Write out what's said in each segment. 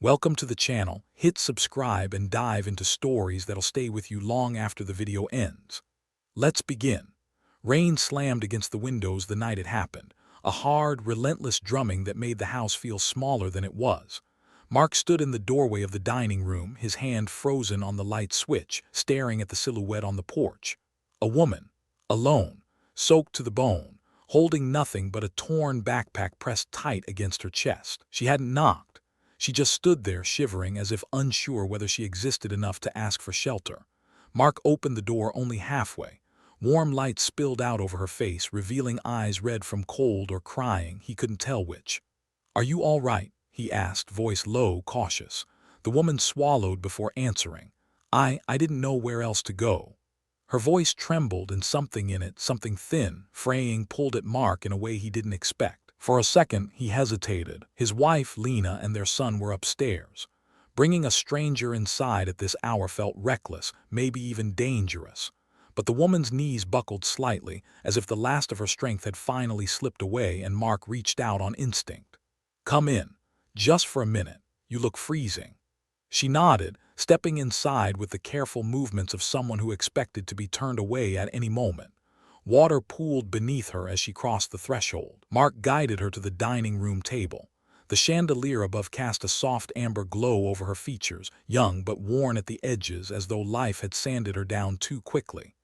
Welcome to the channel. Hit subscribe and dive into stories that'll stay with you long after the video ends. Let's begin. Rain slammed against the windows the night it happened, a hard, relentless drumming that made the house feel smaller than it was. Mark stood in the doorway of the dining room, his hand frozen on the light switch, staring at the silhouette on the porch. A woman, alone, soaked to the bone, holding nothing but a torn backpack pressed tight against her chest. She hadn't knocked. She just stood there shivering as if unsure whether she existed enough to ask for shelter. Mark opened the door only halfway. Warm light spilled out over her face, revealing eyes red from cold or crying, he couldn't tell which. "Are you all right?" he asked, voice low, cautious. The woman swallowed before answering. I didn't know where else to go." Her voice trembled, and something in it, something thin, fraying, pulled at Mark in a way he didn't expect. For a second, he hesitated. His wife, Lena, and their son were upstairs. Bringing a stranger inside at this hour felt reckless, maybe even dangerous. But the woman's knees buckled slightly, as if the last of her strength had finally slipped away, and Mark reached out on instinct. "Come in. Just for a minute. You look freezing." She nodded, stepping inside with the careful movements of someone who expected to be turned away at any moment. Water pooled beneath her as she crossed the threshold. Mark guided her to the dining room table. The chandelier above cast a soft amber glow over her features, young but worn at the edges, as though life had sanded her down too quickly.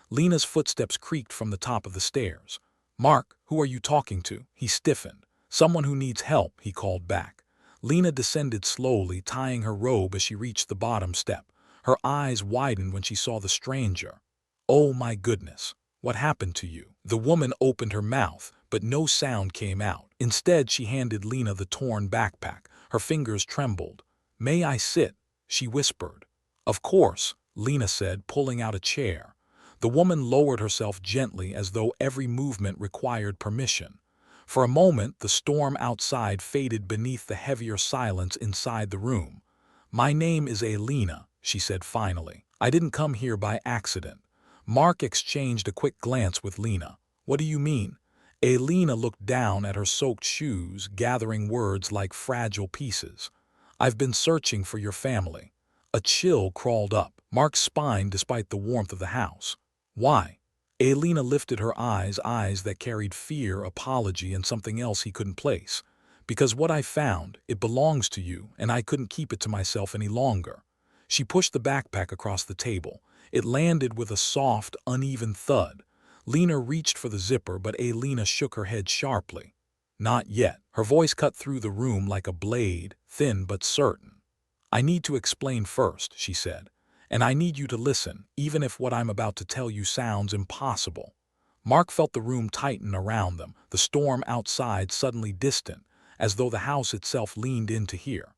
Lena's footsteps creaked from the top of the stairs. "Mark, who are you talking to?" He stiffened. "Someone who needs help," he called back. Lena descended slowly, tying her robe as she reached the bottom step. Her eyes widened when she saw the stranger. "Oh my goodness. What happened to you?" The woman opened her mouth, but no sound came out. Instead, she handed Lena the torn backpack. Her fingers trembled. "May I sit?" she whispered. "Of course," Lena said, pulling out a chair. The woman lowered herself gently, as though every movement required permission. For a moment, the storm outside faded beneath the heavier silence inside the room. "My name is Elena," she said finally. "I didn't come here by accident." Mark exchanged a quick glance with Lena. "What do you mean?" Elena looked down at her soaked shoes, gathering words like fragile pieces. "I've been searching for your family." A chill crawled up Mark's spine despite the warmth of the house. "Why?" Elena lifted her eyes that carried fear, apology, and something else he couldn't place. "Because what I found, it belongs to you, and I couldn't keep it to myself any longer." She pushed the backpack across the table. It landed with a soft, uneven thud. Lena reached for the zipper, but Elena shook her head sharply. "Not yet." Her voice cut through the room like a blade, thin but certain. "I need to explain first," she said. "And I need you to listen, even if what I'm about to tell you sounds impossible." Mark felt the room tighten around them, the storm outside suddenly distant, as though the house itself leaned in to hear.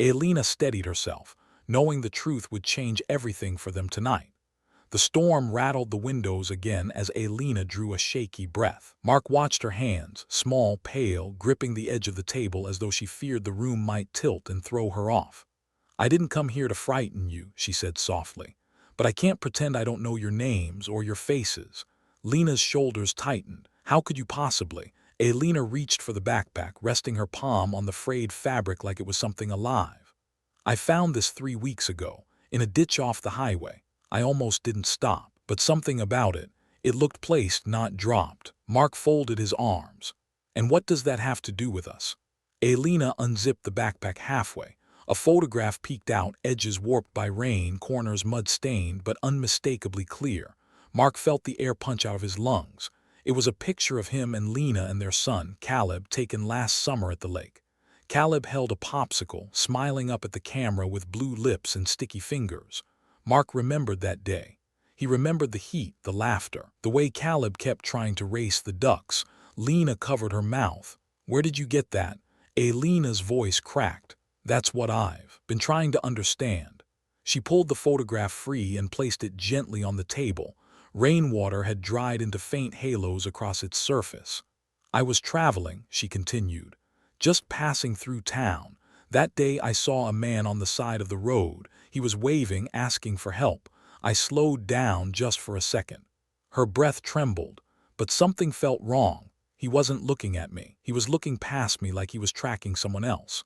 Elena steadied herself, knowing the truth would change everything for them tonight. The storm rattled the windows again as Elena drew a shaky breath. Mark watched her hands, small, pale, gripping the edge of the table as though she feared the room might tilt and throw her off. "I didn't come here to frighten you," she said softly. "But I can't pretend I don't know your names or your faces." Lena's shoulders tightened. "How could you possibly?" Elena reached for the backpack, resting her palm on the frayed fabric like it was something alive. "I found this 3 weeks ago, in a ditch off the highway. I almost didn't stop, but something about it. It looked placed, not dropped." Mark folded his arms. "And what does that have to do with us?" Elena unzipped the backpack halfway. A photograph peeked out, edges warped by rain, corners mud-stained, but unmistakably clear. Mark felt the air punch out of his lungs. It was a picture of him and Lena and their son, Caleb, taken last summer at the lake. Caleb held a popsicle, smiling up at the camera with blue lips and sticky fingers. Mark remembered that day. He remembered the heat, the laughter, the way Caleb kept trying to race the ducks. Lena covered her mouth. "Where did you get that?" Elena's voice cracked. "That's what I've been trying to understand." She pulled the photograph free and placed it gently on the table. Rainwater had dried into faint halos across its surface. "I was traveling," she continued, "just passing through town. That day I saw a man on the side of the road. He was waving, asking for help. I slowed down just for a second." Her breath trembled, but something felt wrong. He wasn't looking at me. He was looking past me like he was tracking someone else.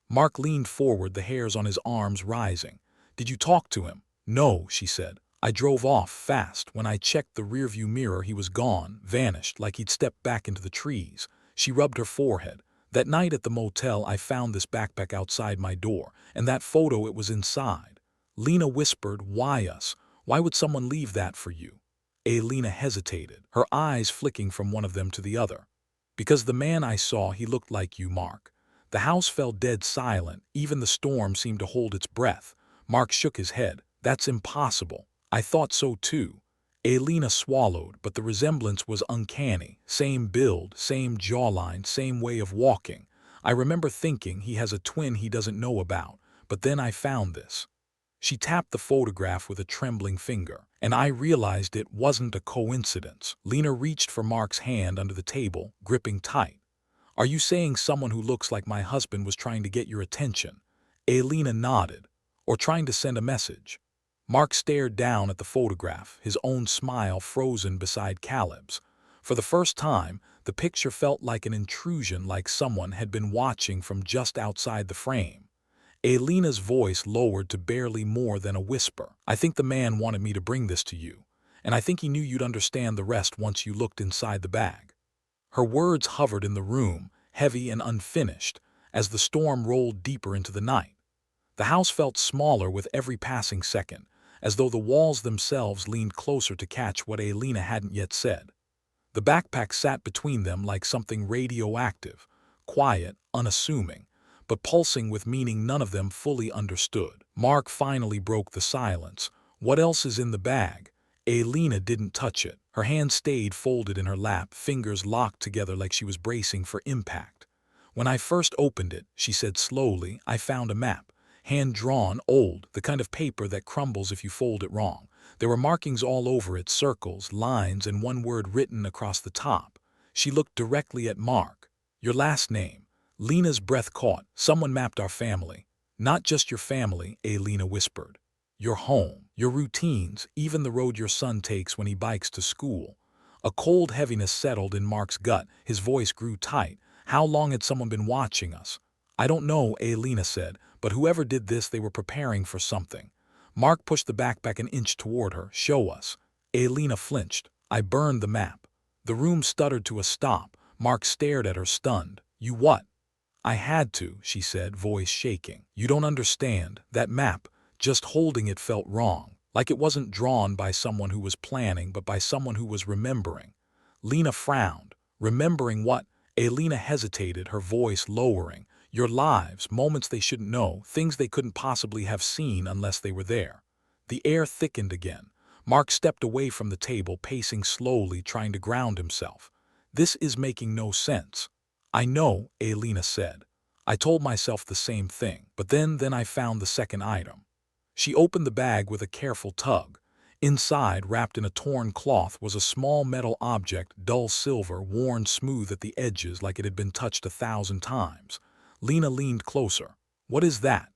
Mark leaned forward, the hairs on his arms rising. "Did you talk to him?" "No," she said. "I drove off fast. When I checked the rearview mirror, he was gone, vanished, like he'd stepped back into the trees." She rubbed her forehead. "That night at the motel, I found this backpack outside my door, and that photo, it was inside." Lena whispered, "Why us? Why would someone leave that for you?" Lena hesitated, her eyes flicking from one of them to the other. "Because the man I saw, he looked like you, Mark." The house fell dead silent. Even the storm seemed to hold its breath. Mark shook his head. "That's impossible." "I thought so too." Lena swallowed, but the resemblance was uncanny. Same build, same jawline, same way of walking. "I remember thinking he has a twin he doesn't know about, but then I found this." She tapped the photograph with a trembling finger, and I realized it wasn't a coincidence. Lena reached for Mark's hand under the table, gripping tight. "Are you saying someone who looks like my husband was trying to get your attention?" Lena nodded. "Or trying to send a message?" Mark stared down at the photograph, his own smile frozen beside Caleb's. For the first time, the picture felt like an intrusion, like someone had been watching from just outside the frame. Lena's voice lowered to barely more than a whisper. "I think the man wanted me to bring this to you, and I think he knew you'd understand the rest once you looked inside the bag." Her words hovered in the room, heavy and unfinished, as the storm rolled deeper into the night. The house felt smaller with every passing second, as though the walls themselves leaned closer to catch what Lena hadn't yet said. The backpack sat between them like something radioactive, quiet, unassuming, but pulsing with meaning none of them fully understood. Mark finally broke the silence. "What else is in the bag?" Lena didn't touch it. Her hand stayed folded in her lap, fingers locked together like she was bracing for impact. "When I first opened it," she said slowly, "I found a map. Hand-drawn, old, the kind of paper that crumbles if you fold it wrong. There were markings all over it, circles, lines, and one word written across the top." She looked directly at Mark. "Your last name." Lena's breath caught. "Someone mapped our family." "Not just your family," Lena whispered. "Your home, your routines, even the road your son takes when he bikes to school." A cold heaviness settled in Mark's gut. His voice grew tight. "How long had someone been watching us?" "I don't know," Lena said, "but whoever did this, they were preparing for something." Mark pushed the backpack an inch toward her. "Show us." Lena flinched. "I burned the map." The room stuttered to a stop. Mark stared at her, stunned. "You what?" "I had to," she said, voice shaking. "You don't understand. That map, just holding it felt wrong. Like it wasn't drawn by someone who was planning, but by someone who was remembering." Lena frowned. "Remembering what?" Lena hesitated, her voice lowering. "Your lives, moments they shouldn't know, things they couldn't possibly have seen unless they were there." The air thickened again. Mark stepped away from the table, pacing slowly, trying to ground himself. "This is making no sense." "I know," Lena said. "I told myself the same thing, but then I found the second item." She opened the bag with a careful tug. Inside, wrapped in a torn cloth, was a small metal object, dull silver, worn smooth at the edges like it had been touched 1,000 times. Lena leaned closer. "What is that?"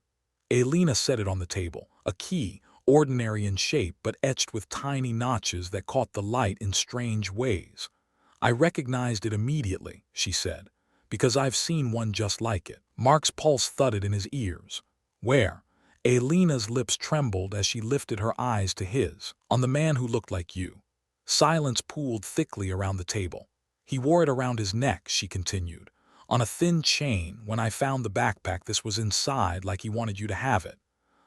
Lena set it on the table. A key, ordinary in shape but etched with tiny notches that caught the light in strange ways. "I recognized it immediately," she said, "because I've seen one just like it." Mark's pulse thudded in his ears. "Where?" Lena's lips trembled as she lifted her eyes to his. "On the man who looked like you." Silence pooled thickly around the table. "He wore it around his neck," she continued. "On a thin chain. When I found the backpack, this was inside, like he wanted you to have it."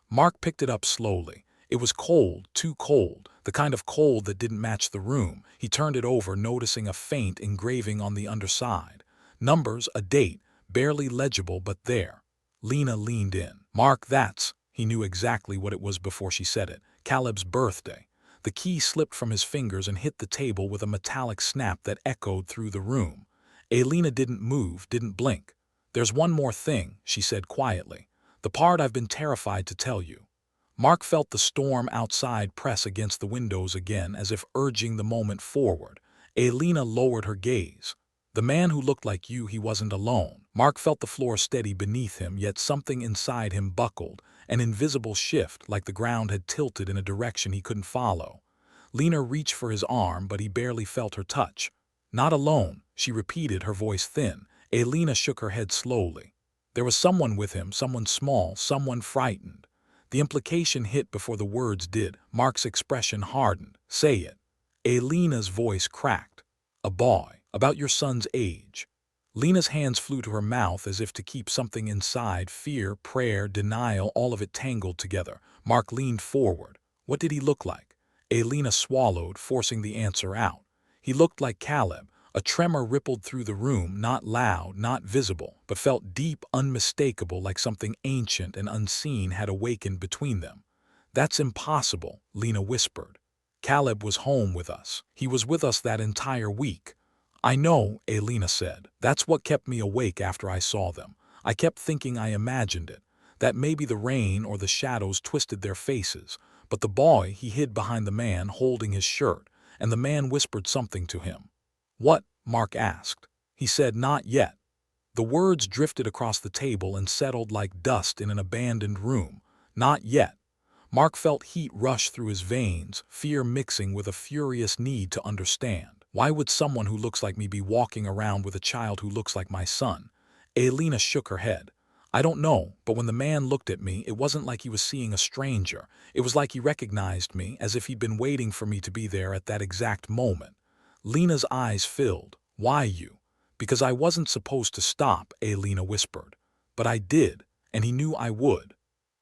Mark picked it up slowly. It was cold, too cold, the kind of cold that didn't match the room. He turned it over, noticing a faint engraving on the underside. Numbers, a date, barely legible, but there. Lena leaned in. "Mark, that's..." He knew exactly what it was before she said it. "Caleb's birthday." The key slipped from his fingers and hit the table with a metallic snap that echoed through the room. Lena didn't move, didn't blink. "There's one more thing," she said quietly. "The part I've been terrified to tell you." Mark felt the storm outside press against the windows again, as if urging the moment forward. Lena lowered her gaze. "The man who looked like you, he wasn't alone." Mark felt the floor steady beneath him, yet something inside him buckled, an invisible shift, like the ground had tilted in a direction he couldn't follow. Lena reached for his arm, but he barely felt her touch. "Not alone," she repeated, her voice thin. Lena shook her head slowly. There was someone with him, someone small, someone frightened. The implication hit before the words did. Mark's expression hardened. Say it. Alina's voice cracked. A boy, about your son's age. Lena's hands flew to her mouth as if to keep something inside, fear, prayer, denial, all of it tangled together. Mark leaned forward. What did he look like? Alina swallowed, forcing the answer out. He looked like Caleb. A tremor rippled through the room, not loud, not visible, but felt deep, unmistakable, like something ancient and unseen had awakened between them. That's impossible, Lena whispered. Caleb was home with us. He was with us that entire week. I know, Alina said. That's what kept me awake after I saw them. I kept thinking I imagined it, that maybe the rain or the shadows twisted their faces, but the boy, he hid behind the man holding his shirt, and the man whispered something to him. What? Mark asked. He said, not yet. The words drifted across the table and settled like dust in an abandoned room. Not yet. Mark felt heat rush through his veins, fear mixing with a furious need to understand. Why would someone who looks like me be walking around with a child who looks like my son? Alina shook her head. I don't know, but when the man looked at me, it wasn't like he was seeing a stranger. It was like he recognized me, as if he'd been waiting for me to be there at that exact moment. Lena's eyes filled. Why you? Because I wasn't supposed to stop, Alina whispered. But I did, and he knew I would.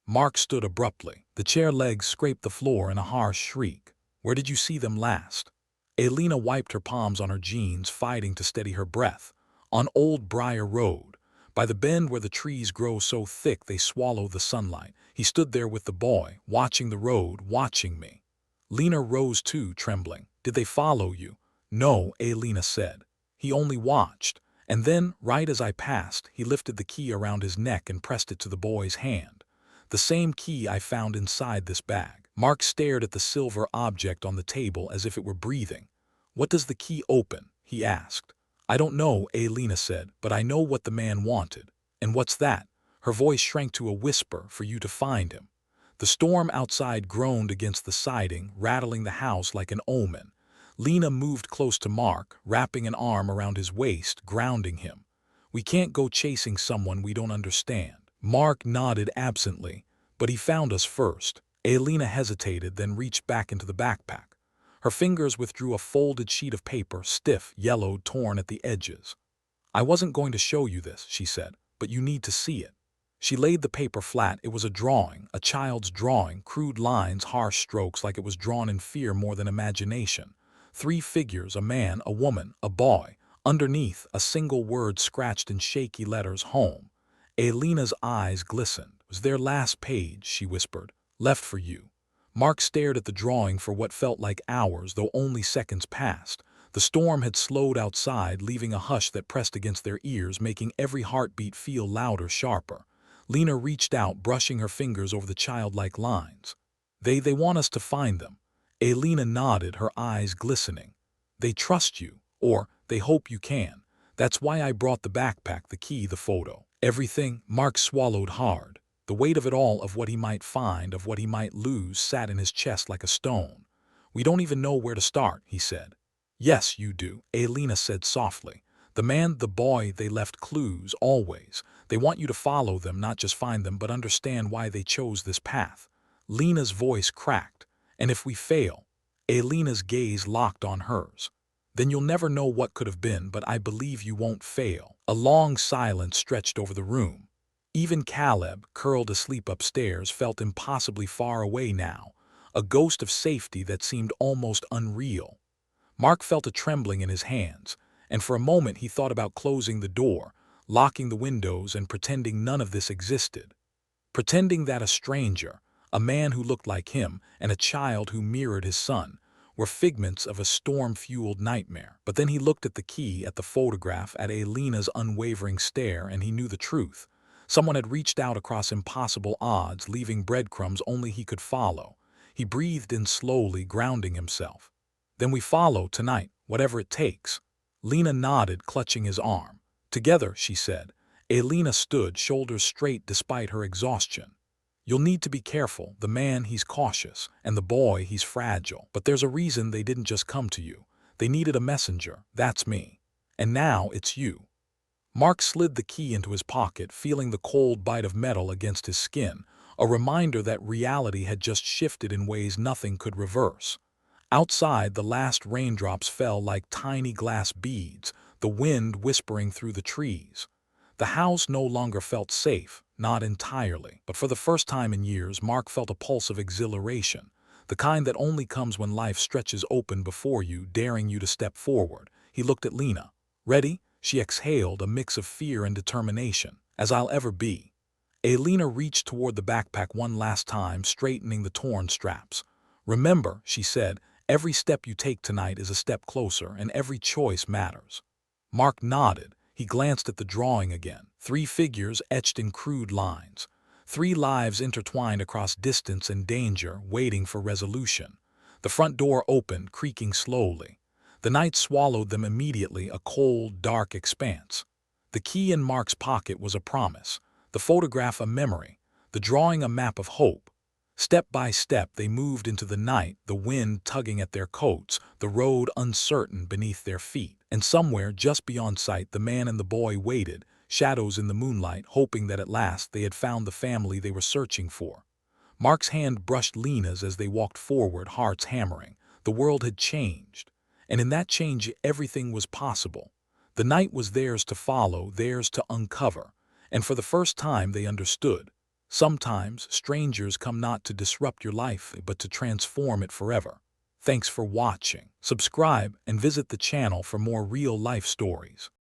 Mark stood abruptly. The chair legs scraped the floor in a harsh shriek. Where did you see them last? Alina wiped her palms on her jeans, fighting to steady her breath. On Old Briar Road, by the bend where the trees grow so thick they swallow the sunlight. He stood there with the boy, watching the road, watching me. Lena rose too, trembling. Did they follow you? No, Alina said. He only watched. And then, right as I passed, he lifted the key around his neck and pressed it to the boy's hand. The same key I found inside this bag. Mark stared at the silver object on the table as if it were breathing. What does the key open? He asked. I don't know, Alina said, but I know what the man wanted. And what's that? Her voice shrank to a whisper. For you to find him. The storm outside groaned against the siding, rattling the house like an omen. Lena moved close to Mark, wrapping an arm around his waist, grounding him. We can't go chasing someone we don't understand. Mark nodded absently, but he found us first. Alina hesitated, then reached back into the backpack. Her fingers withdrew a folded sheet of paper, stiff, yellowed, torn at the edges. I wasn't going to show you this, she said, but you need to see it. She laid the paper flat. It was a drawing, a child's drawing, crude lines, harsh strokes, like it was drawn in fear more than imagination. 3 figures, a man, a woman, a boy. Underneath, a single word scratched in shaky letters, home. Alina's eyes glistened. It was their last page, she whispered. Left for you. Mark stared at the drawing for what felt like hours, though only seconds passed. The storm had slowed outside, leaving a hush that pressed against their ears, making every heartbeat feel louder, sharper. Lena reached out, brushing her fingers over the childlike lines. They want us to find them. Alina nodded, her eyes glistening. They trust you, or they hope you can. That's why I brought the backpack, the key, the photo. Everything. Mark swallowed hard. The weight of it all, of what he might find, of what he might lose, sat in his chest like a stone. We don't even know where to start, he said. Yes, you do, Alina said softly. The man, the boy, they left clues, always. They want you to follow them, not just find them, but understand why they chose this path. Lena's voice cracked. And if we fail? Alina's gaze locked on hers. Then you'll never know what could have been, but I believe you won't fail. A long silence stretched over the room. Even Caleb, curled asleep upstairs, felt impossibly far away now, a ghost of safety that seemed almost unreal. Mark felt a trembling in his hands, and for a moment he thought about closing the door, locking the windows, and pretending none of this existed. Pretending that a stranger, a man who looked like him, and a child who mirrored his son, were figments of a storm-fueled nightmare. But then he looked at the key, at the photograph, at Alina's unwavering stare, and he knew the truth. Someone had reached out across impossible odds, leaving breadcrumbs only he could follow. He breathed in slowly, grounding himself. Then we follow tonight, whatever it takes. Lena nodded, clutching his arm. Together, she said. Alina stood, shoulders straight despite her exhaustion. You'll need to be careful. The man, he's cautious, and the boy, he's fragile. But there's a reason they didn't just come to you. They needed a messenger. That's me. And now it's you. Mark slid the key into his pocket, feeling the cold bite of metal against his skin, a reminder that reality had just shifted in ways nothing could reverse. Outside, the last raindrops fell like tiny glass beads, the wind whispering through the trees. The house no longer felt safe, not entirely, but for the first time in years, Mark felt a pulse of exhilaration, the kind that only comes when life stretches open before you, daring you to step forward. He looked at Lena. Ready? She exhaled, a mix of fear and determination. As I'll ever be. Lena reached toward the backpack one last time, straightening the torn straps. Remember, she said, every step you take tonight is a step closer, and every choice matters. Mark nodded. He glanced at the drawing again. 3 figures etched in crude lines. 3 lives intertwined across distance and danger, waiting for resolution. The front door opened, creaking slowly. The night swallowed them immediately, a cold, dark expanse. The key in Mark's pocket was a promise, the photograph a memory, the drawing a map of hope. Step by step they moved into the night, the wind tugging at their coats, the road uncertain beneath their feet. And somewhere, just beyond sight, the man and the boy waited, shadows in the moonlight, hoping that at last they had found the family they were searching for. Mark's hand brushed Lena's as they walked forward, hearts hammering. The world had changed. And in that change, everything was possible. The night was theirs to follow, theirs to uncover. And for the first time, they understood. Sometimes, strangers come not to disrupt your life, but to transform it forever. Thanks for watching. Subscribe and visit the channel for more real-life stories.